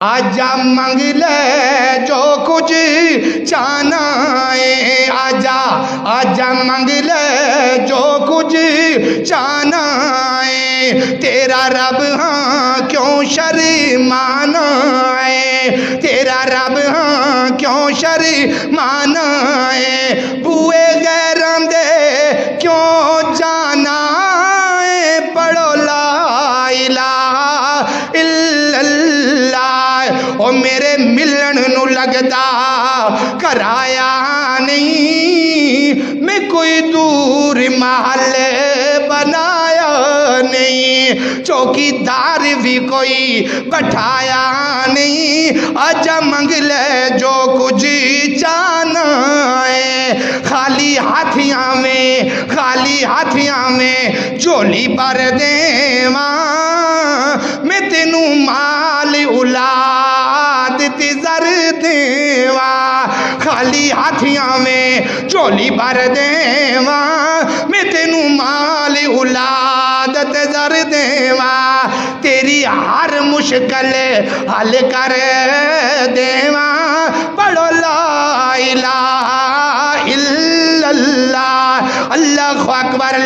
आजा मंग ले जो कुछ चाहना है, आजा आजा मंग ले जो कुछ चाहना है। तेरा रब हाँ क्यों शर्माना है, तेरा रब हाँ क्यों शर्माना है। बुए गैरां दे क्यों जाना है, पढ़ो ला इलाहा इल्लल्लाह। ओ मेरे मिलन नू लगदा कराया नहीं, मैं कोई दूर महल बनाया नहीं, चौकीदार भी कोई बैठाया नहीं। आजा मंग ले जो कुछ चाहना है, खाली हाथियां में खाली हाथियां में झोली भर देवा, मैं तेनू माल औलाद ते जर देवा। खाली हाथियां में झोली भर देवा, मैं तेनू माल औलाद ते जर देवा। तेरी हर मुश्किल हल कर देवा, पढ़ो ला इलाहा इल्लल्लाह। अल्लाहु अकबर।